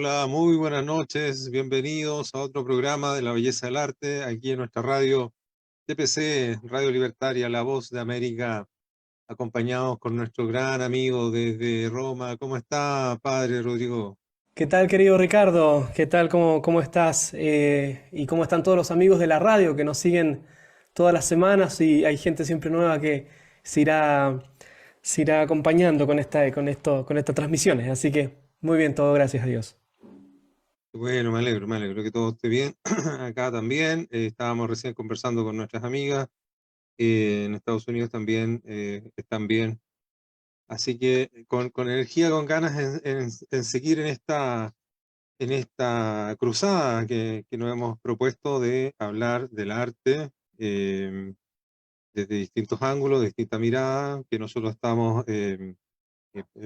Hola, muy buenas noches, bienvenidos a otro programa de la belleza del arte, aquí en nuestra radio TPC, Radio Libertaria, La Voz de América, acompañados con nuestro gran amigo desde Roma. ¿Cómo está, padre Rodrigo? ¿Qué tal, querido Ricardo? ¿Qué tal? ¿Cómo estás? ¿Y cómo están todos los amigos de la radio que nos siguen todas las semanas? Y hay gente siempre nueva que se irá, se irá acompañando con estas transmisiones. Así que muy bien, todo gracias a Dios. Bueno, me alegro que todo esté bien. Acá también, estábamos recién conversando con nuestras amigas, en Estados Unidos también están bien. Así que con energía, con ganas en seguir en esta cruzada que nos hemos propuesto de hablar del arte desde distintos ángulos, de distintas miradas, que nosotros estamos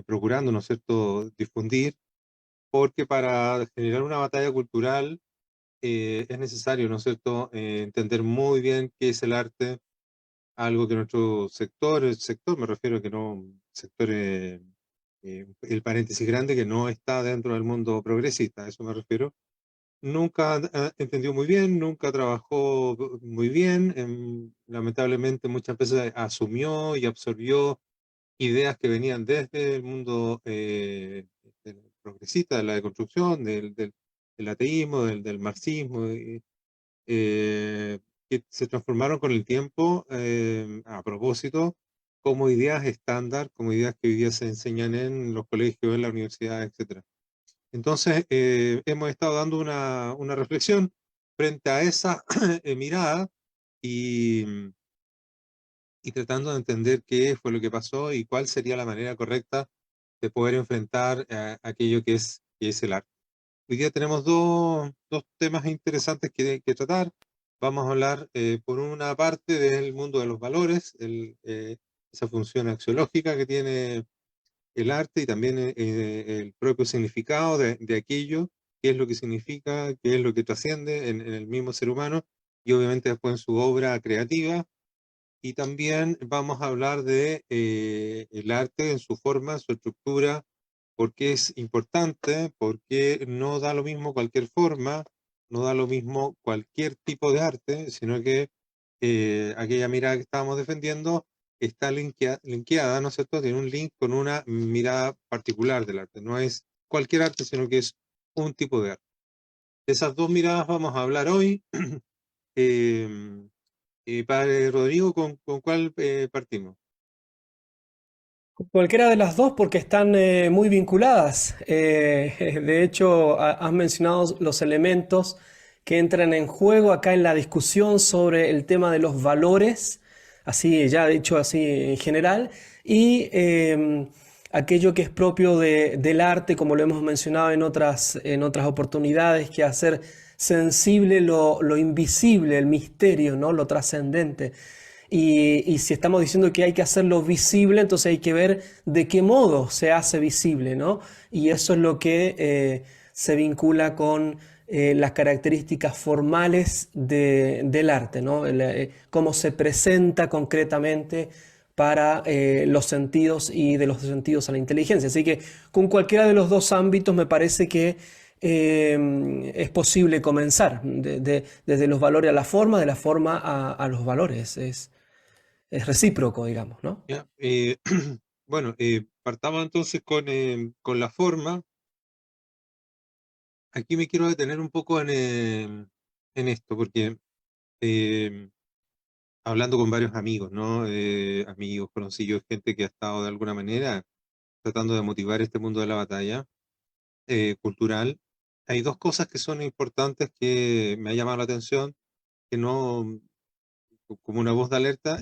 procurando, ¿no es cierto?, difundir, porque para generar una batalla cultural es necesario, ¿no es cierto?, entender muy bien qué es el arte, algo que nuestro sector, el sector me refiero que no, sector, el paréntesis grande, que no está dentro del mundo progresista, a eso me refiero. Nunca entendió muy bien, nunca trabajó muy bien, lamentablemente muchas veces asumió y absorbió ideas que venían desde el mundo del progresista, de la deconstrucción, del ateísmo, del marxismo, eh, que se transformaron con el tiempo, a propósito, como ideas estándar, como ideas que hoy día se enseñan en los colegios, en la universidad, etcétera. Entonces, hemos estado dando una reflexión frente a esa mirada y, y tratando de entender qué fue lo que pasó y cuál sería la manera correcta de poder enfrentar aquello que es el arte. Hoy día tenemos dos temas interesantes que tratar. Vamos a hablar, por una parte, del mundo de los valores, esa función axiológica que tiene el arte y también el propio significado de aquello, qué es lo que significa, qué es lo que trasciende en el mismo ser humano y obviamente después en su obra creativa. Y también vamos a hablar de el arte en su forma, su estructura, por qué es importante, por qué no da lo mismo cualquier forma, no da lo mismo cualquier tipo de arte, sino que aquella mirada que estábamos defendiendo está linkeada, ¿no es cierto? Tiene un link con una mirada particular del arte. No es cualquier arte, sino que es un tipo de arte. De esas dos miradas vamos a hablar hoy. Em, Padre Rodrigo, con cuál partimos? Cualquiera de las dos porque están muy vinculadas. De hecho, has mencionado los elementos que entran en juego acá en la discusión sobre el tema de los valores, así ya dicho así en general, y aquello que es propio del arte, como lo hemos mencionado en otras oportunidades, que hacer sensible lo invisible, el misterio, ¿no? Lo trascendente. Y si estamos diciendo que hay que hacerlo visible, entonces hay que ver de qué modo se hace visible, ¿no? Y eso es lo que se vincula con las características formales del arte, ¿no? Cómo se presenta concretamente para los sentidos y de los sentidos a la inteligencia. Así que con cualquiera de los dos ámbitos me parece que es posible comenzar, desde los valores a la forma, de la forma a los valores. Es recíproco, digamos, ¿no? ¿Ya? Bueno, partamos entonces con la forma. Aquí me quiero detener un poco en esto, porque eh, hablando con varios amigos, ¿no? Amigos, conocidos, gente que ha estado de alguna manera tratando de motivar este mundo de la batalla cultural, hay dos cosas que son importantes que me ha llamado la atención, que no, como una voz de alerta.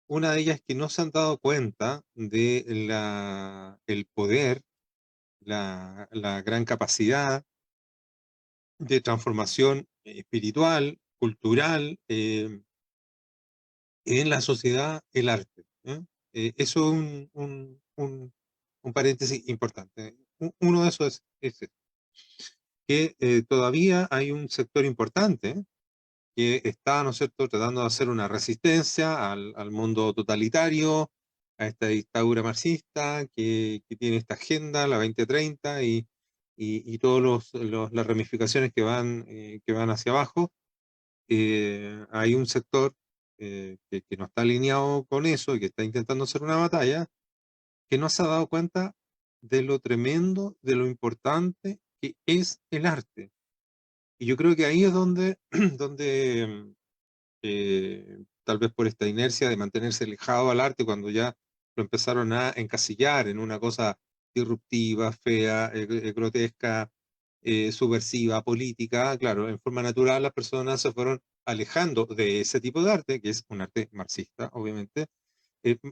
Una de ellas es que no se han dado cuenta de el poder, la gran capacidad de transformación espiritual, cultural, en la sociedad, el arte. ¿Eh? Eso es un paréntesis importante. Uno de esos es este, que todavía hay un sector importante que está, ¿no es cierto?, tratando de hacer una resistencia al mundo totalitario, a esta dictadura marxista que tiene esta agenda, la 2030, y todas las ramificaciones que van hacia abajo, hay un sector que no está alineado con eso y que está intentando hacer una batalla, que no se ha dado cuenta de lo tremendo, de lo importante que es el arte. Y yo creo que ahí es donde, donde tal vez por esta inercia de mantenerse alejado al arte, cuando ya lo empezaron a encasillar en una cosa disruptiva, fea, grotesca, subversiva, política, claro, en forma natural las personas se fueron alejando de ese tipo de arte, que es un arte marxista, obviamente.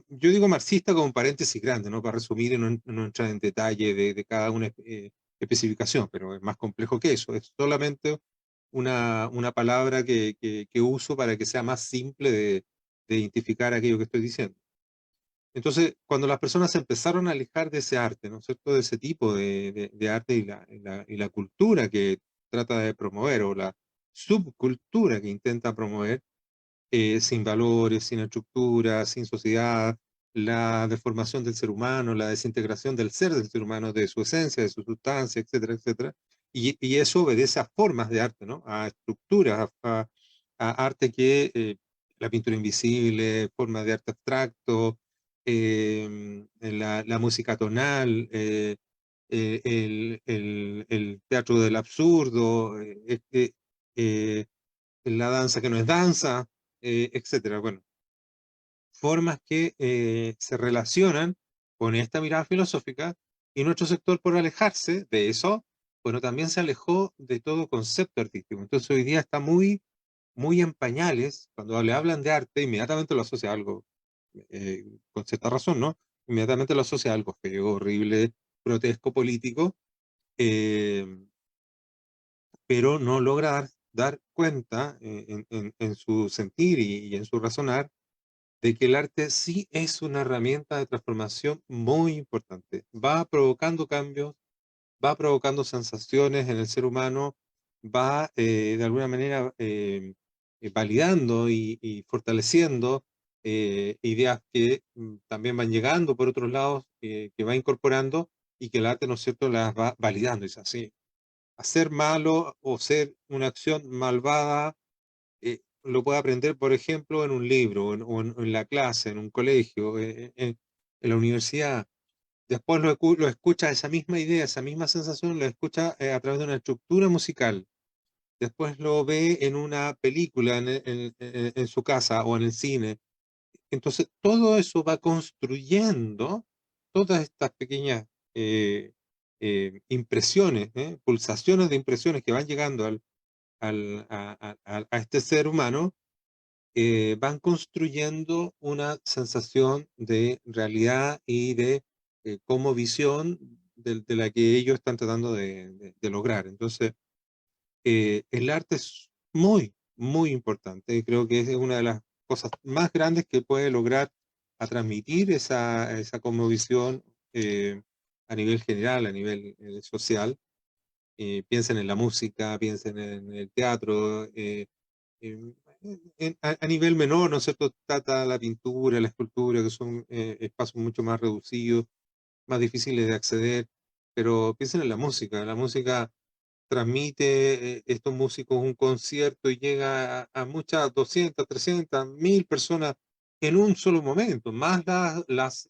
Yo digo marxista como un paréntesis grande, ¿no? Para resumir y no entrar en detalle de cada una especificación, pero es más complejo que eso. Es solamente una palabra que uso para que sea más simple de identificar aquello que estoy diciendo. Entonces, cuando las personas se empezaron a alejar de ese arte, ¿no es cierto? De ese tipo de arte y la cultura que trata de promover, o la subcultura que intenta promover, sin valores, sin estructura, sin sociedad, la deformación del ser humano, la desintegración del ser del ser humano, de su esencia, de su sustancia, etcétera, etcétera. Y eso obedece a formas de arte, ¿no? A estructuras, a arte que, la pintura invisible, formas de arte abstracto, la música tonal, el teatro del absurdo, eh, la danza que no es danza, etcétera. Bueno, formas que se relacionan con esta mirada filosófica, y nuestro sector, por alejarse de eso, bueno, también se alejó de todo concepto artístico. Entonces hoy día está muy en pañales. Cuando le hablan de arte, inmediatamente lo asocia a algo, con cierta razón, ¿no? Inmediatamente lo asocia a algo feo, horrible, grotesco, político, eh, pero no logra dar cuenta, en su sentir y en su razonar, de que el arte sí es una herramienta de transformación muy importante. Va provocando cambios, va provocando sensaciones en el ser humano, va, de alguna manera, validando y fortaleciendo ideas que, también van llegando por otros lados, que va incorporando, y que el arte, ¿no es cierto?, las va validando. Es así. Hacer malo o ser una acción malvada, lo puede aprender, por ejemplo, en un libro, o en la clase, en un colegio, en la universidad. Después lo escucha, esa misma idea, esa misma sensación, lo escucha, a través de una estructura musical. Después lo ve en una película, en su casa o en el cine. Entonces, todo eso va construyendo todas estas pequeñas, impresiones, pulsaciones de impresiones que van llegando a este ser humano, van construyendo una sensación de realidad y de, como visión de la que ellos están tratando de lograr. Entonces, el arte es muy importante. Creo que es una de las cosas más grandes que puede lograr a transmitir esa cosmovisión, a nivel general, a nivel, social. Piensen en la música, piensen en el teatro, em, a nivel menor, ¿no es cierto? Trata la pintura, la escultura, que son, espacios mucho más reducidos, más difíciles de acceder, pero piensen en la música transmite, estos músicos un concierto y llega a muchas, 200, 300, 1000 personas en un solo momento, más las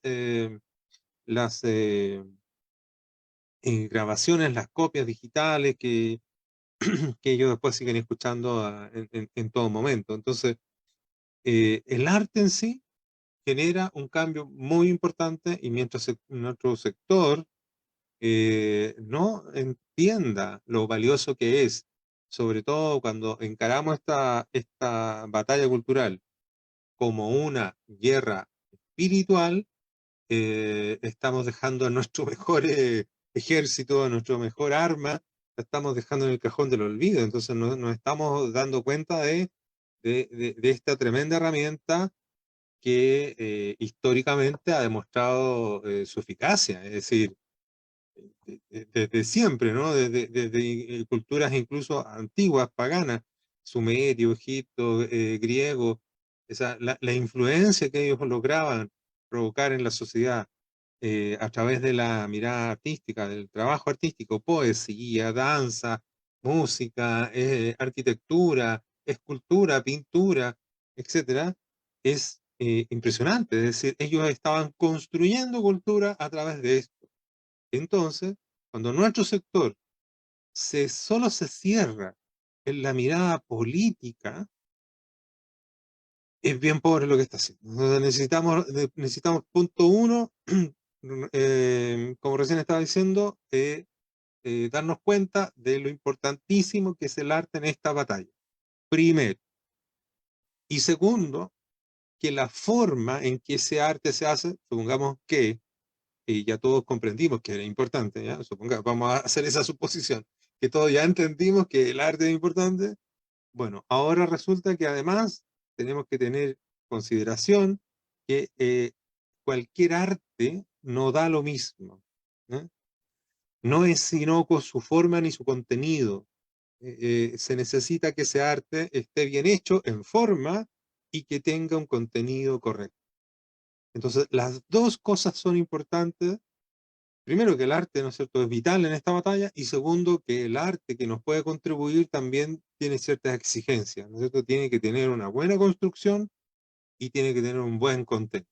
grabaciones, las copias digitales que ellos después siguen escuchando, en todo momento. Entonces, el arte en sí genera un cambio muy importante, y mientras nuestro sector, no entienda lo valioso que es, sobre todo cuando encaramos esta batalla cultural como una guerra espiritual, estamos dejando a nuestro mejor, ejército, a nuestro mejor arma, la estamos dejando en el cajón del olvido. Entonces no nos estamos dando cuenta de esta tremenda herramienta que, históricamente ha demostrado, su eficacia. Es decir, desde siempre, ¿no? Desde culturas incluso antiguas, paganas, Sumerio, Egipto, griego, la influencia que ellos lograban provocar en la sociedad, a través de la mirada artística, del trabajo artístico, poesía, danza, música, arquitectura, escultura, pintura, etcétera, es impresionante. Es decir, ellos estaban construyendo cultura a través de esto. Entonces, cuando nuestro sector solo se cierra en la mirada política, es bien pobre lo que está haciendo. Entonces necesitamos punto uno, como recién estaba diciendo, darnos cuenta de lo importantísimo que es el arte en esta batalla. Primero. Y segundo, que la forma en que ese arte se hace, supongamos que ya todos comprendimos que era importante, ¿ya? Vamos a hacer esa suposición, que todos ya entendimos que el arte es importante. Bueno, ahora resulta que además tenemos que tener consideración que cualquier arte no da lo mismo, ¿no? No es inocuo su forma ni su contenido. Se necesita que ese arte esté bien hecho en forma y que tenga un contenido correcto. Entonces, las dos cosas son importantes. Primero, que el arte, ¿no es cierto?, es vital en esta batalla, y segundo, que el arte que nos puede contribuir también tiene ciertas exigencias, ¿no es cierto? Tiene que tener una buena construcción y tiene que tener un buen contenido.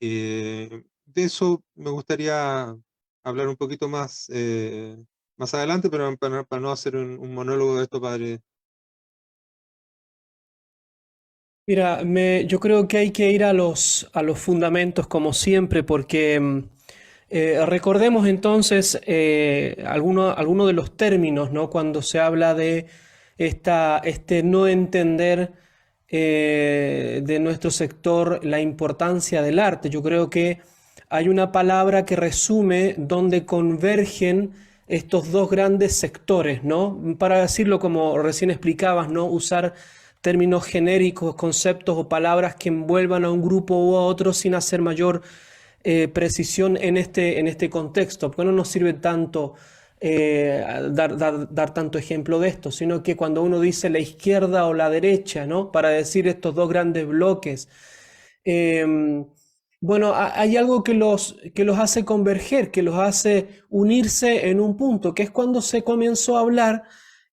De eso me gustaría hablar un poquito más, más adelante, pero para no hacer un monólogo de esto, padre. Mira, yo creo que hay que ir a los fundamentos como siempre, porque recordemos entonces alguno de los términos, ¿no? Cuando se habla de este no entender de nuestro sector la importancia del arte. Yo creo que hay una palabra que resume donde convergen estos dos grandes sectores, ¿no? Para decirlo como recién explicabas, ¿no? Usar términos genéricos, conceptos o palabras que envuelvan a un grupo u a otro sin hacer mayor precisión en este contexto, porque no nos sirve tanto dar tanto ejemplo de esto, sino que cuando uno dice la izquierda o la derecha, ¿no? Para decir estos dos grandes bloques, bueno, hay algo que los hace converger, que los hace unirse en un punto, que es cuando se comenzó a hablar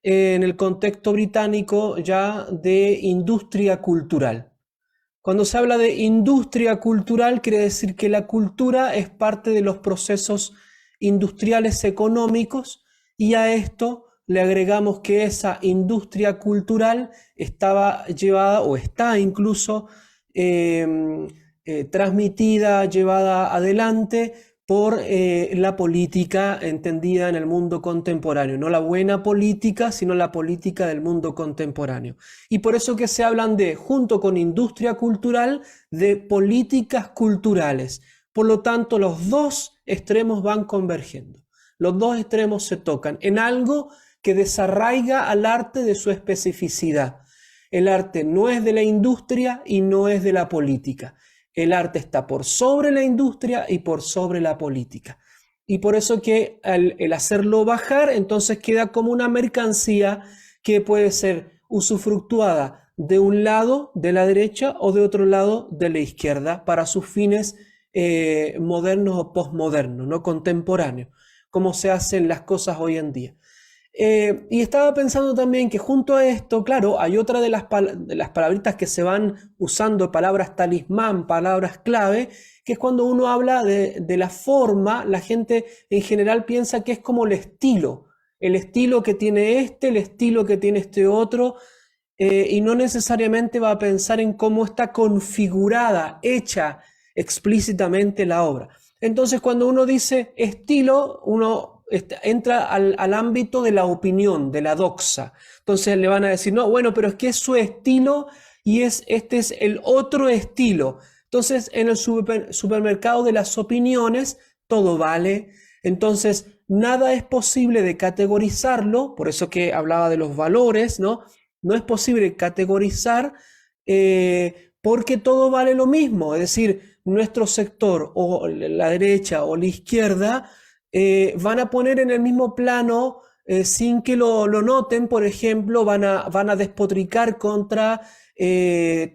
en el contexto británico ya de industria cultural. Cuando se habla de industria cultural, quiere decir que la cultura es parte de los procesos industriales económicos, y a esto le agregamos que esa industria cultural estaba llevada o está incluso transmitida, llevada adelante por la política entendida en el mundo contemporáneo, no la buena política, sino la política del mundo contemporáneo. Y por eso que se hablan de, junto con industria cultural, de políticas culturales. Por lo tanto, los dos extremos van convergiendo. Los dos extremos se tocan en algo que desarraiga al arte de su especificidad. El arte no es de la industria y no es de la política. El arte está por sobre la industria y por sobre la política. Y por eso que el hacerlo bajar, entonces queda como una mercancía que puede ser usufructuada de un lado, de la derecha, o de otro lado, de la izquierda, para sus fines modernos o postmodernos, ¿no? Contemporáneos, como se hacen las cosas hoy en día. Y estaba pensando también que junto a esto, claro, hay otra de las palabritas que se van usando, palabras talismán, palabras clave, que es cuando uno habla de la forma. La gente en general piensa que es como el estilo que tiene el estilo que tiene este otro, y no necesariamente va a pensar en cómo está configurada, hecha explícitamente la obra. Entonces, cuando uno dice estilo, uno entra al ámbito de la opinión, de la doxa. Entonces le van a decir, no, bueno, pero es que es su estilo y este es el otro estilo. Entonces, en el supermercado de las opiniones, todo vale. Entonces, nada es posible de categorizarlo, por eso que hablaba de los valores, ¿no? No es posible categorizar porque todo vale lo mismo. Es decir, nuestro sector, o la derecha o la izquierda, van a poner en el mismo plano, sin que lo noten. Por ejemplo, van a despotricar contra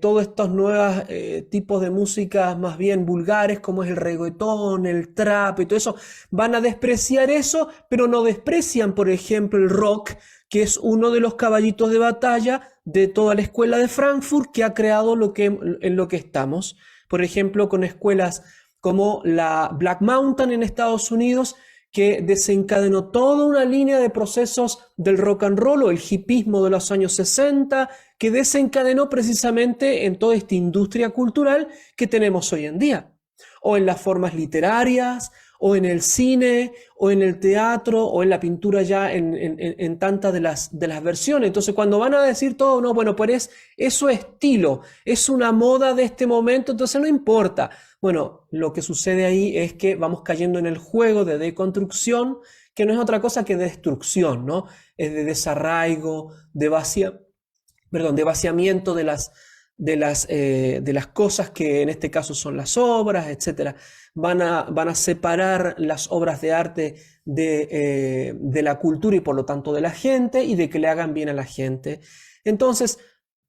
todos estos nuevos tipos de músicas más bien vulgares, como es el reggaetón, el trap y todo eso, van a despreciar eso, pero no desprecian, por ejemplo, el rock, que es uno de los caballitos de batalla de toda la escuela de Frankfurt que ha creado en lo que estamos. Por ejemplo, con escuelas como la Black Mountain en Estados Unidos, que desencadenó toda una línea de procesos del rock and roll o el hipismo de los años 60, que desencadenó precisamente en toda esta industria cultural que tenemos hoy en día, o en las formas literarias, o en el cine, o en el teatro, o en la pintura ya en tantas de las versiones. Entonces, cuando van a decir todo, no, bueno, pues es su estilo, es una moda de este momento, entonces no importa. Bueno, lo que sucede ahí es que vamos cayendo en el juego de deconstrucción, que no es otra cosa que destrucción, ¿no? Es de desarraigo, de vaciamiento de las cosas que en este caso son las obras, etcétera. Van a separar las obras de arte de la cultura y por lo tanto de la gente y de que le hagan bien a la gente. Entonces,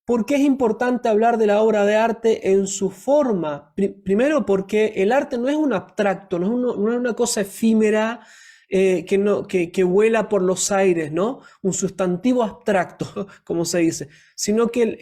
¿por qué es importante hablar de la obra de arte en su forma? Primero porque el arte no es un abstracto, no es una cosa efímera que, no, que vuela por los aires, ¿no? Un sustantivo abstracto, como se dice, sino que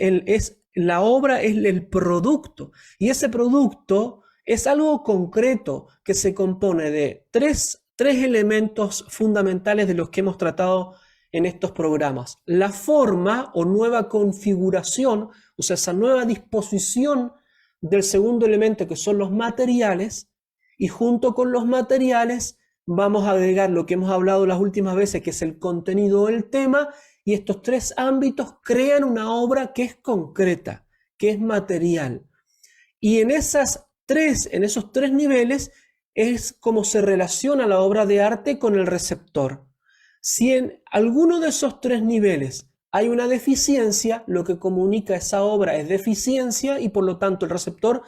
la obra es el producto. Y ese producto es algo concreto que se compone de tres elementos fundamentales de los que hemos tratado en estos programas. La forma o nueva configuración, o sea, esa nueva disposición del segundo elemento que son los materiales, y junto con los materiales vamos a agregar lo que hemos hablado las últimas veces, que es el contenido del tema, y estos tres ámbitos crean una obra que es concreta, que es material. Y en esos tres niveles es como se relaciona la obra de arte con el receptor. Si en alguno de esos tres niveles hay una deficiencia, lo que comunica esa obra es deficiencia y por lo tanto el receptor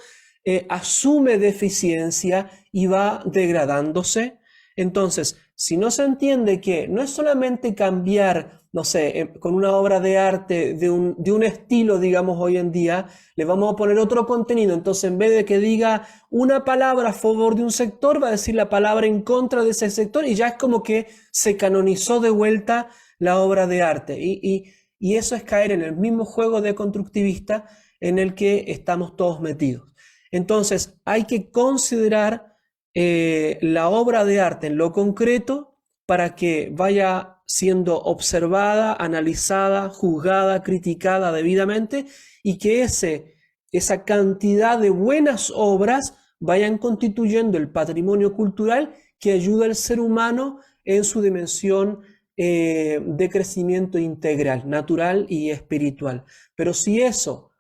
asume deficiencia y va degradándose. Entonces, si no se entiende que no es solamente cambiar, no sé, con una obra de arte de un estilo, digamos, hoy en día, le vamos a poner otro contenido. Entonces, en vez de que diga una palabra a favor de un sector, va a decir la palabra en contra de ese sector y ya es como que se canonizó de vuelta la obra de arte. Y eso es caer en el mismo juego deconstructivista en el que estamos todos metidos. Entonces, hay que considerar la obra de arte en lo concreto para que vaya siendo observada, analizada, juzgada, criticada debidamente y que esa cantidad de buenas obras vayan constituyendo el patrimonio cultural que ayuda al ser humano en su dimensión de crecimiento integral, natural y espiritual. Pero si eso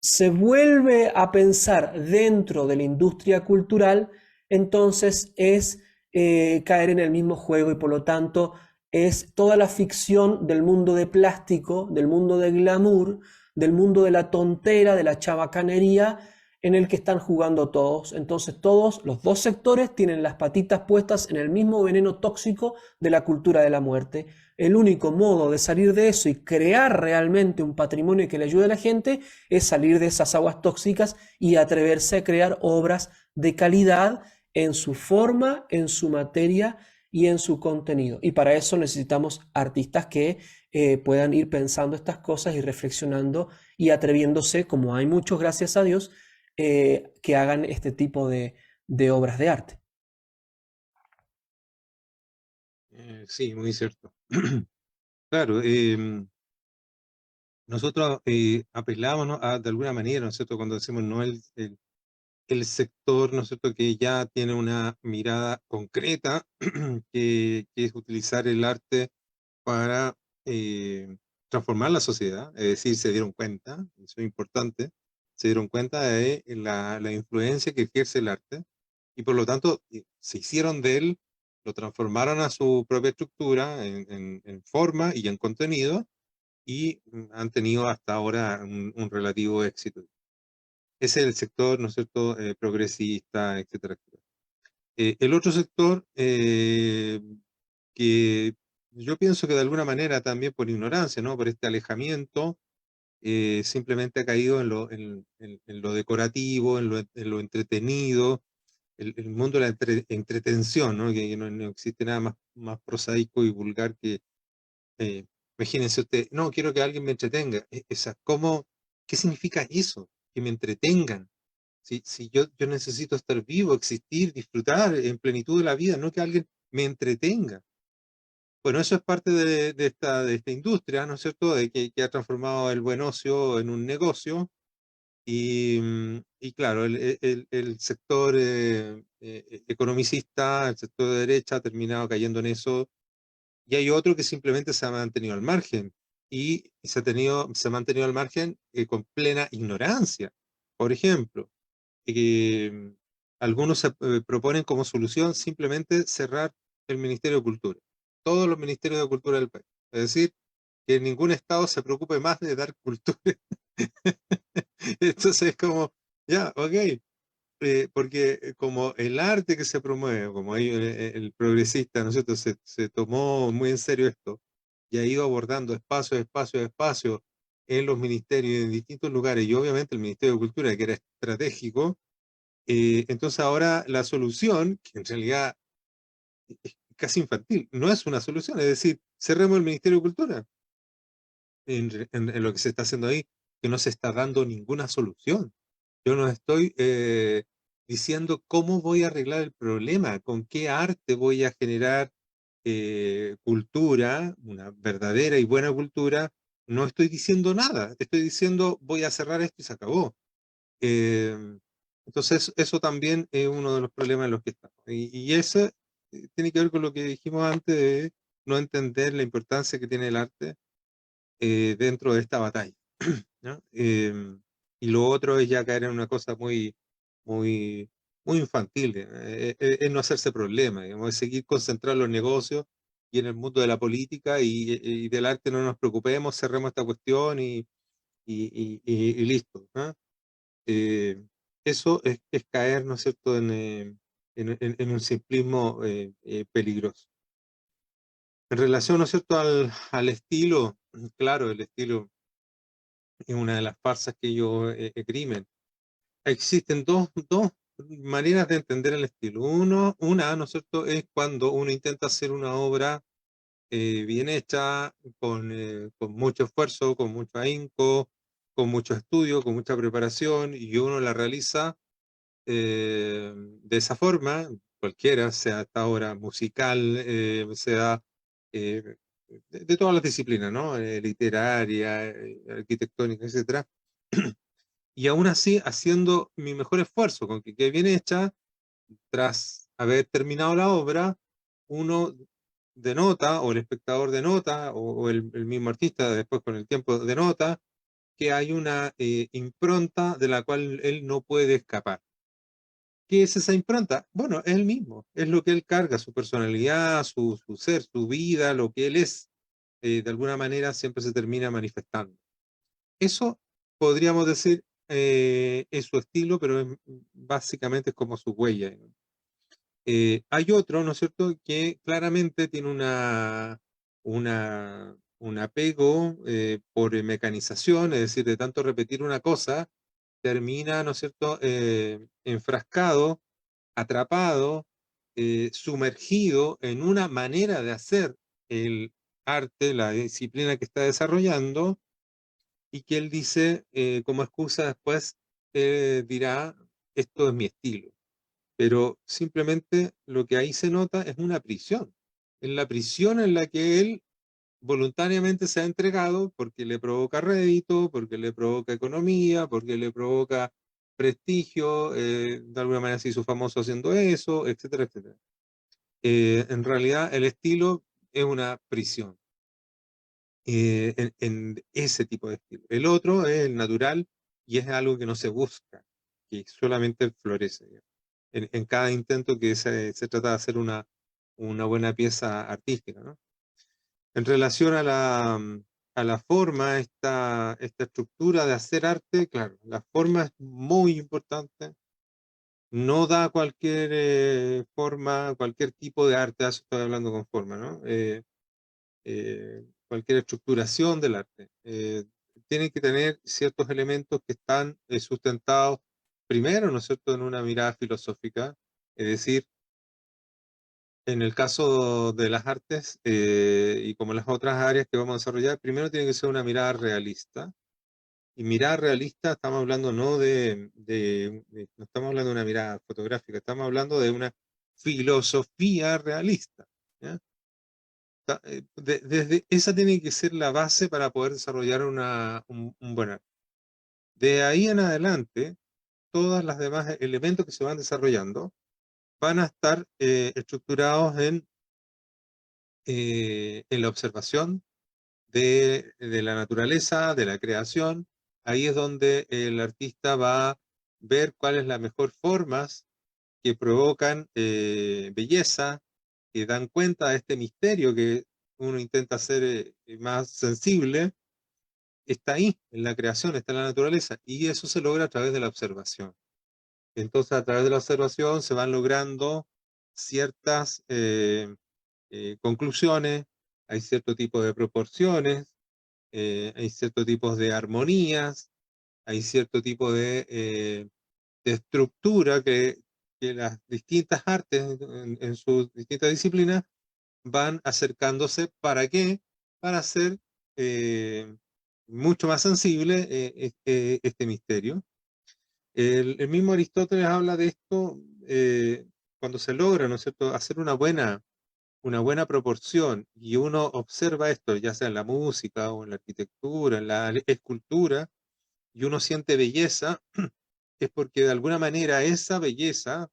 se vuelve a pensar dentro de la industria cultural, entonces es caer en el mismo juego y por lo tanto es toda la ficción del mundo de plástico, del mundo de glamour, del mundo de la tontera, de la chabacanería, en el que están jugando todos. Entonces todos, los dos sectores, tienen las patitas puestas en el mismo veneno tóxico de la cultura de la muerte. El único modo de salir de eso y crear realmente un patrimonio que le ayude a la gente es salir de esas aguas tóxicas y atreverse a crear obras de calidad en su forma, en su materia y en su contenido. Y para eso necesitamos artistas que puedan ir pensando estas cosas y reflexionando y atreviéndose, como hay muchos, gracias a Dios, que hagan este tipo de obras de arte. Sí, muy cierto. Claro, nosotros apelamos, ¿no?, de alguna manera, ¿no es cierto?, cuando decimos no el sector, ¿no es cierto?, que ya tiene una mirada concreta, que es utilizar el arte para transformar la sociedad, es decir, se dieron cuenta, eso es importante, se dieron cuenta de la influencia que ejerce el arte y por lo tanto se hicieron de él, lo transformaron a su propia estructura en forma y en contenido y han tenido hasta ahora un relativo éxito. Ese es el sector, ¿no es cierto?, progresista, etcétera, etcétera. El otro sector que yo pienso que de alguna manera también por ignorancia, ¿no?, por este alejamiento, simplemente ha caído en lo decorativo, en lo entretenido, el mundo de la entretención, ¿no? Que no existe nada más prosaico y vulgar que, eh, imagínense usted, no, quiero que alguien me entretenga. ¿Qué significa eso? Que me entretengan. Si yo necesito estar vivo, existir, disfrutar en plenitud de la vida, no que alguien me entretenga. Bueno, eso es parte de esta industria, ¿no es cierto?, que ha transformado el buen ocio en un negocio. Y claro, el sector economicista, el sector de derecha ha terminado cayendo en eso, y hay otro que simplemente se ha mantenido al margen, y se ha mantenido al margen con plena ignorancia. Por ejemplo, eh, algunos proponen como solución simplemente cerrar el Ministerio de Cultura, todos los ministerios de cultura del país. Es decir, que ningún Estado se preocupe más de dar cultura. Entonces es como, ya, ok, porque como el arte que se promueve, como ahí el progresista, ¿no es cierto?, se tomó muy en serio esto y ha ido abordando espacio, espacio, espacio en los ministerios en distintos lugares, y obviamente el Ministerio de Cultura, que era estratégico. Entonces ahora la solución, que en realidad es casi infantil, no es una solución, es decir, cerremos el Ministerio de Cultura. En lo que se está haciendo ahí, que no se está dando ninguna solución. Yo no estoy diciendo cómo voy a arreglar el problema, con qué arte voy a generar cultura, una verdadera y buena cultura. No estoy diciendo nada, estoy diciendo voy a cerrar esto y se acabó. Eh, entonces, eso también es uno de los problemas en los que estamos. Y eso tiene que ver con lo que dijimos antes de no entender la importancia que tiene el arte dentro de esta batalla, ¿no? Y lo otro es ya caer en una cosa muy, muy infantil, es no hacerse problema, digamos, es seguir concentrado en los negocios y en el mundo de la política, y del arte no nos preocupemos, cerremos esta cuestión y listo, ¿no? Eh, Eso es caer, ¿no es cierto?, en un simplismo peligroso. En relación, ¿no es cierto?, al estilo, claro, el estilo es una de las farsas que ellos esgrimen. Existen dos maneras de entender el estilo. Una, ¿no es cierto?, es cuando uno intenta hacer una obra bien hecha, con mucho esfuerzo, con mucho ahínco, con mucho estudio, con mucha preparación, y uno la realiza de esa forma, cualquiera, sea esta obra musical, sea eh, de todas las disciplinas, ¿no? Literaria, arquitectónica, etcétera. Y aún así haciendo mi mejor esfuerzo, con que quede bien hecha. Tras haber terminado la obra, uno denota, o el espectador denota, o el mismo artista después con el tiempo denota, que hay una impronta de la cual él no puede escapar. ¿Qué es esa impronta? Bueno, es él mismo, es lo que él carga, su personalidad, su ser, su vida, lo que él es, de alguna manera siempre se termina manifestando. Eso podríamos decir es su estilo, pero básicamente es como su huella, ¿no? Hay otro, ¿no es cierto?, que claramente tiene un apego por mecanización, es decir, de tanto repetir una cosa, termina, ¿no es cierto?, enfrascado, atrapado, sumergido en una manera de hacer el arte, la disciplina que está desarrollando, y que él dice, como excusa después, dirá, esto es mi estilo. Pero simplemente lo que ahí se nota es una prisión. Es la prisión en la que él voluntariamente se ha entregado porque le provoca rédito, porque le provoca economía, porque le provoca prestigio, de alguna manera se hizo famoso haciendo eso, etcétera, etcétera. En realidad el estilo es una prisión, en ese tipo de estilo. El otro es el natural, y es algo que no se busca, que solamente florece, digamos, en cada intento que se trata de hacer una buena pieza artística, ¿no? En relación a la forma, esta estructura de hacer arte, claro, la forma es muy importante. No da cualquier forma, cualquier tipo de arte, a eso estoy hablando con forma, ¿no? Cualquier estructuración del arte. tienen que tener ciertos elementos que están sustentados primero, ¿no es cierto?, en una mirada filosófica, es decir, en el caso de las artes y como en las otras áreas que vamos a desarrollar, primero tiene que ser una mirada realista. Y mirada realista, estamos hablando no estamos hablando de una mirada fotográfica, estamos hablando de una filosofía realista. ¿Ya? Desde esa tiene que ser la base para poder desarrollar un buen arte. De ahí en adelante, todas las demás elementos que se van desarrollando van a estar estructurados en la observación de la naturaleza, de la creación. Ahí es donde el artista va a ver cuál es la mejor formas que provocan belleza, que dan cuenta de este misterio que uno intenta hacer más sensible. Está ahí, en la creación, está en la naturaleza, y eso se logra a través de la observación. Entonces, a través de la observación se van logrando ciertas conclusiones, hay cierto tipo de proporciones, hay ciertos tipos de armonías, hay cierto tipo de estructura que las distintas artes en sus distintas disciplinas van acercándose. ¿Para qué? Para hacer mucho más sensible este misterio. El mismo Aristóteles habla de esto cuando se logra, ¿no es cierto?, hacer una buena proporción y uno observa esto, ya sea en la música o en la arquitectura, en la escultura, y uno siente belleza, es porque de alguna manera esa belleza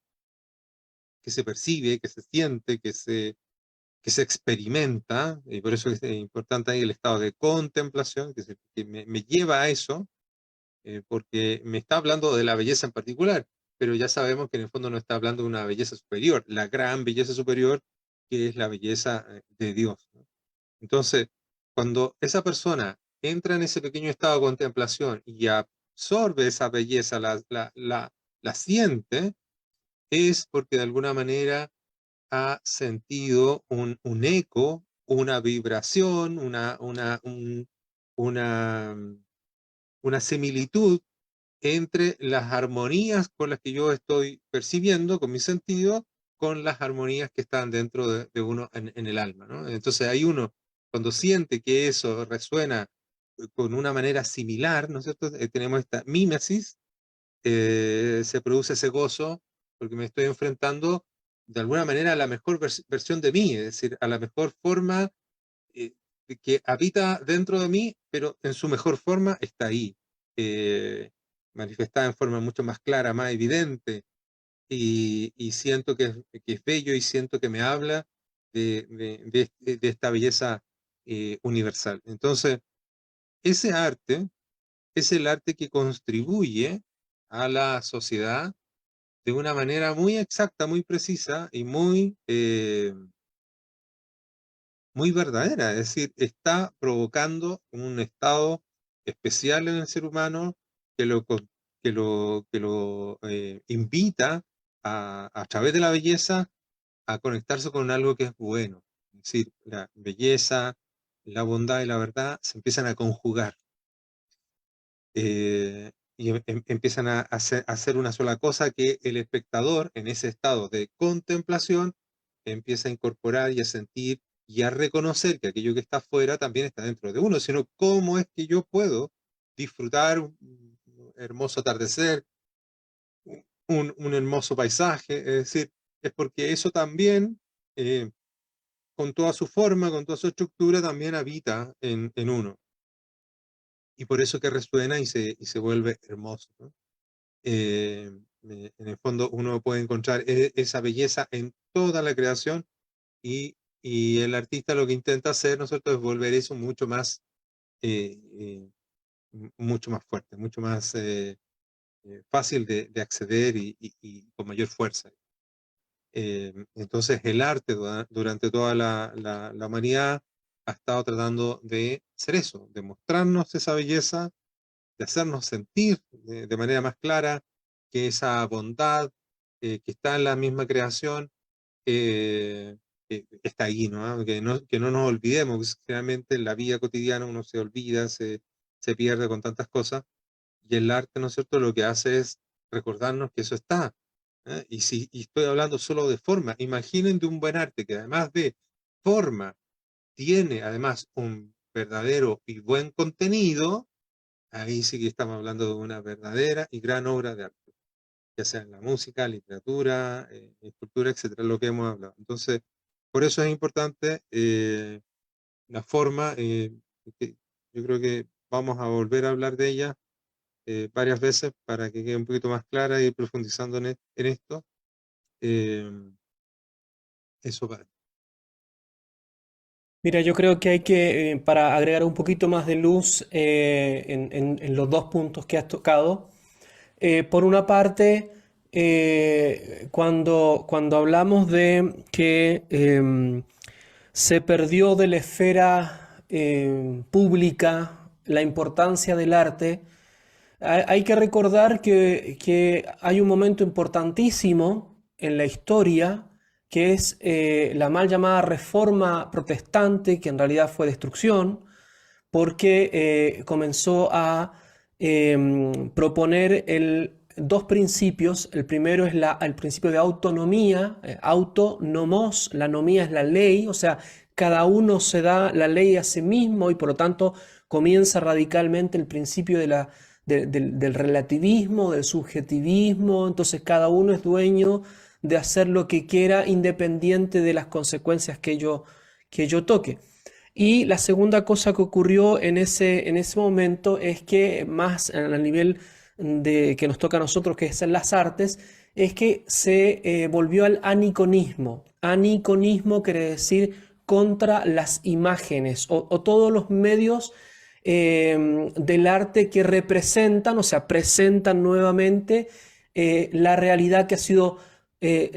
que se percibe, que se siente, que se experimenta, y por eso es importante ahí el estado de contemplación, que me lleva a eso, porque me está hablando de la belleza en particular, pero ya sabemos que en el fondo no está hablando de una belleza superior, la gran belleza superior, que es la belleza de Dios, ¿no? Entonces, cuando esa persona entra en ese pequeño estado de contemplación y absorbe esa belleza, la siente, es porque de alguna manera ha sentido un eco, una vibración, una, una similitud entre las armonías con las que yo estoy percibiendo con mi sentido, con las armonías que están dentro de uno en el alma, ¿no? Entonces hay uno, cuando siente que eso resuena con una manera similar, ¿no es cierto? Tenemos esta mímesis, se produce ese gozo, porque me estoy enfrentando de alguna manera a la mejor versión de mí, es decir, a la mejor forma eh, que habita dentro de mí, pero en su mejor forma está ahí, eh, manifestada en forma mucho más clara, más evidente, y siento que es bello y siento que me habla de esta belleza universal. Entonces, ese arte es el arte que contribuye a la sociedad de una manera muy exacta, muy precisa y muy verdadera, es decir, está provocando un estado especial en el ser humano que lo invita a través de la belleza a conectarse con algo que es bueno. Es decir, la belleza, la bondad y la verdad se empiezan a conjugar y empiezan a hacer una sola cosa que el espectador en ese estado de contemplación empieza a incorporar y a sentir y a reconocer que aquello que está afuera también está dentro de uno, sino cómo es que yo puedo disfrutar un hermoso atardecer, un hermoso paisaje, es decir, es porque eso también, eh, con toda su forma, con toda su estructura, también habita en uno. Y por eso que resuena y se vuelve hermoso, ¿no? Eh, en el fondo uno puede encontrar esa belleza en toda la creación y el artista lo que intenta hacer, ¿no es cierto?, es volver eso eh, eh, mucho más fuerte, mucho más fácil de acceder y con mayor fuerza. Entonces el arte durante toda la humanidad ha estado tratando de hacer eso, de mostrarnos esa belleza, de hacernos sentir de manera más clara que esa bondad que está en la misma creación está ahí, ¿no? Que no nos olvidemos, que realmente en la vida cotidiana uno se olvida, se pierde con tantas cosas, y el arte, ¿no es cierto?, lo que hace es recordarnos que eso está. Y estoy hablando solo de forma, imaginen de un buen arte que además de forma, tiene además un verdadero y buen contenido, ahí sí que estamos hablando de una verdadera y gran obra de arte, ya sea en la música, literatura, escultura, etcétera, lo que hemos hablado. Entonces, por eso es importante la forma, que yo creo que vamos a volver a hablar de ella varias veces para que quede un poquito más clara y ir profundizando en esto. Eh, eso para. Mira, yo creo que hay que, para agregar un poquito más de luz en los dos puntos que has tocado, por una parte, cuando hablamos de que se perdió de la esfera pública la importancia del arte, hay que recordar que hay un momento importantísimo en la historia que es la mal llamada Reforma Protestante, que en realidad fue destrucción, porque comenzó a proponer dos principios. El primero es el principio de autonomía, autonomos, la nomía es la ley, o sea, cada uno se da la ley a sí mismo y por lo tanto comienza radicalmente el principio del relativismo, del subjetivismo, entonces cada uno es dueño de hacer lo que quiera independiente de las consecuencias que yo toque. Y la segunda cosa que ocurrió en ese momento es que más a nivel de que nos toca a nosotros, que es en las artes, es que se volvió al aniconismo. Aniconismo quiere decir contra las imágenes o todos los medios del arte que representan, o sea, presentan nuevamente la realidad que ha sido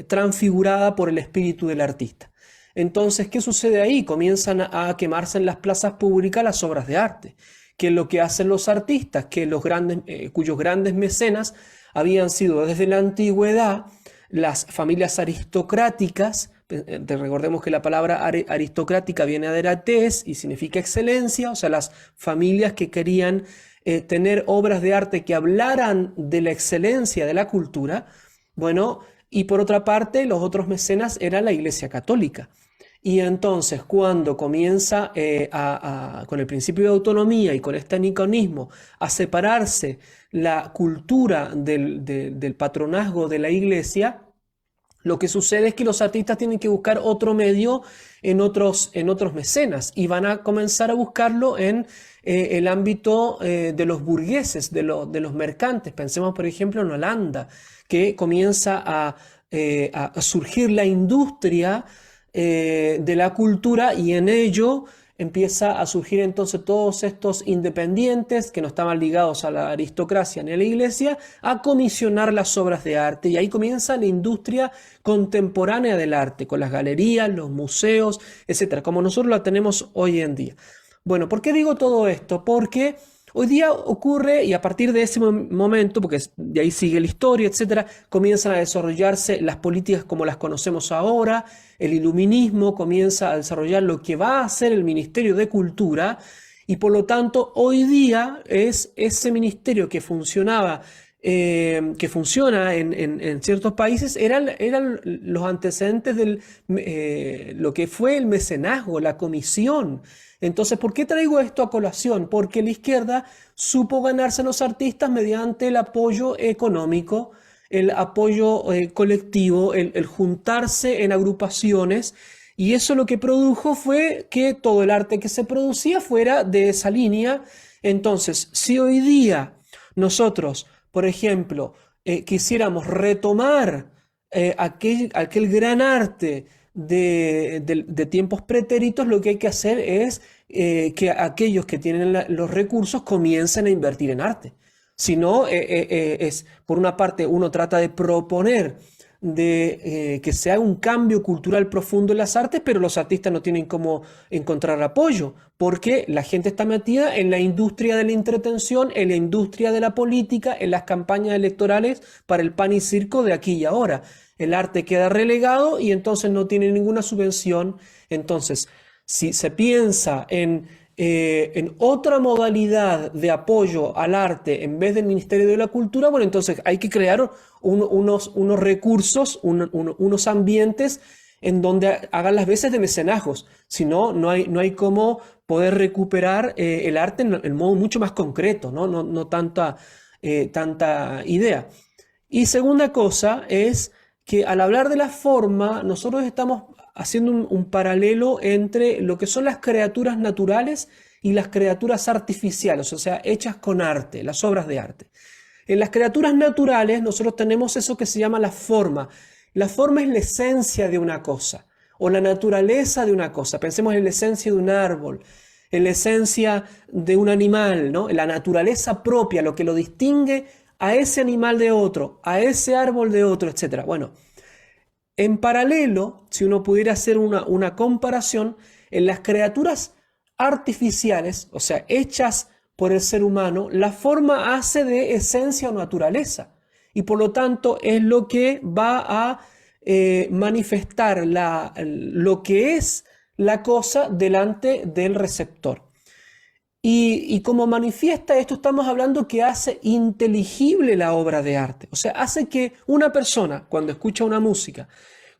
transfigurada por el espíritu del artista. Entonces, ¿qué sucede ahí? Comienzan a quemarse en las plazas públicas las obras de arte, que es lo que hacen los artistas, que cuyos grandes mecenas habían sido desde la antigüedad las familias aristocráticas. Recordemos que la palabra aristocrática viene de aratés y significa excelencia, o sea, las familias que querían tener obras de arte que hablaran de la excelencia de la cultura. Bueno, y por otra parte, los otros mecenas eran la Iglesia Católica. Y entonces, cuando comienza con el principio de autonomía y con este aniconismo a separarse la cultura del patronazgo de la Iglesia, lo que sucede es que los artistas tienen que buscar otro medio en otros mecenas y van a comenzar a buscarlo en el ámbito de los burgueses, de los mercantes. Pensemos, por ejemplo, en Holanda, que comienza a surgir la industria de la cultura y en ello empieza a surgir entonces todos estos independientes que no estaban ligados a la aristocracia ni a la iglesia a comisionar las obras de arte y ahí comienza la industria contemporánea del arte con las galerías, los museos, etcétera, como nosotros la tenemos hoy en día. Bueno, ¿por qué digo todo esto? Porque hoy día ocurre, y a partir de ese momento, porque de ahí sigue la historia, etcétera, comienzan a desarrollarse las políticas como las conocemos ahora, el iluminismo comienza a desarrollar lo que va a ser el Ministerio de Cultura, y por lo tanto hoy día es ese ministerio que funcionaba, que funciona en ciertos países, eran los antecedentes de lo que fue el mecenazgo, la comisión. Entonces, ¿por qué traigo esto a colación? Porque la izquierda supo ganarse a los artistas mediante el apoyo económico, el apoyo colectivo, el juntarse en agrupaciones, y eso lo que produjo fue que todo el arte que se producía fuera de esa línea. Entonces, si hoy día nosotros, por ejemplo, quisiéramos retomar aquel gran arte de tiempos pretéritos, lo que hay que hacer es que aquellos que tienen los recursos comiencen a invertir en arte. Si no, por una parte, uno trata de proponer que se haga un cambio cultural profundo en las artes, pero los artistas no tienen cómo encontrar apoyo, porque la gente está metida en la industria de la entretención, en la industria de la política, en las campañas electorales para el pan y circo de aquí y ahora. El arte queda relegado y entonces no tiene ninguna subvención. Entonces, Si se piensa en otra modalidad de apoyo al arte en vez del Ministerio de la Cultura, bueno, entonces hay que crear unos recursos, unos ambientes en donde hagan las veces de mecenajos. Si no, no hay cómo poder recuperar el arte en modo mucho más concreto, ¿no? No tanta idea. Y segunda cosa es que al hablar de la forma, nosotros estamos haciendo un paralelo entre lo que son las criaturas naturales y las criaturas artificiales, o sea, hechas con arte, las obras de arte. En las criaturas naturales nosotros tenemos eso que se llama la forma. La forma es la esencia de una cosa o la naturaleza de una cosa. Pensemos en la esencia de un árbol, en la esencia de un animal, ¿no? La naturaleza propia, lo que lo distingue a ese animal de otro, a ese árbol de otro, etc. Bueno, en paralelo, si uno pudiera hacer una comparación, en las criaturas artificiales, o sea, hechas por el ser humano, la forma hace de esencia o naturaleza. Y por lo tanto es lo que va a manifestar lo que es la cosa delante del receptor. Y como manifiesta esto, estamos hablando que hace inteligible la obra de arte. O sea, hace que una persona, cuando escucha una música,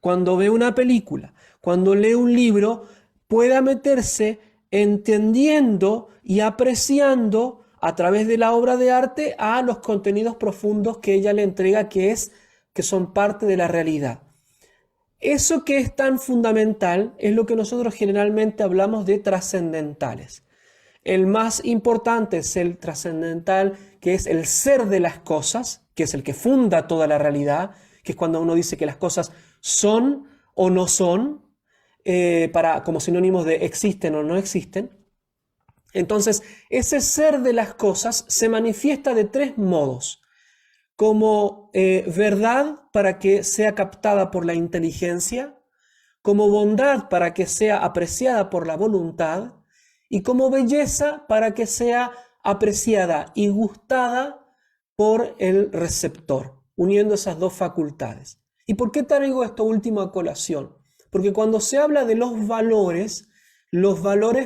cuando ve una película, cuando lee un libro, pueda meterse entendiendo y apreciando a través de la obra de arte a los contenidos profundos que ella le entrega, que son parte de la realidad. Eso que es tan fundamental es lo que nosotros generalmente hablamos de trascendentales. El más importante es el trascendental, que es el ser de las cosas, que es el que funda toda la realidad, que es cuando uno dice que las cosas son o no son, como sinónimos de existen o no existen. Entonces, ese ser de las cosas se manifiesta de tres modos. Como verdad para que sea captada por la inteligencia, como bondad para que sea apreciada por la voluntad, y como belleza para que sea apreciada y gustada por el receptor, uniendo esas dos facultades. ¿Y por qué traigo esto último a colación? Porque cuando se habla de los valores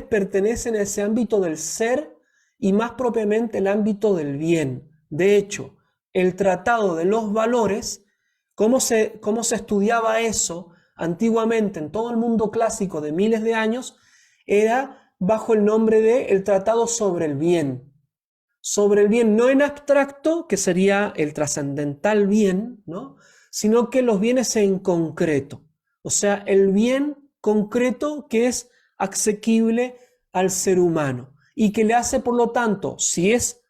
pertenecen a ese ámbito del ser y más propiamente el ámbito del bien. De hecho, el tratado de los valores, cómo se estudiaba eso antiguamente en todo el mundo clásico de miles de años, era bajo el nombre de el Tratado sobre el Bien. Sobre el bien no en abstracto, que sería el trascendental bien, ¿no? Sino que los bienes en concreto. O sea, el bien concreto que es asequible al ser humano y que le hace, por lo tanto, si es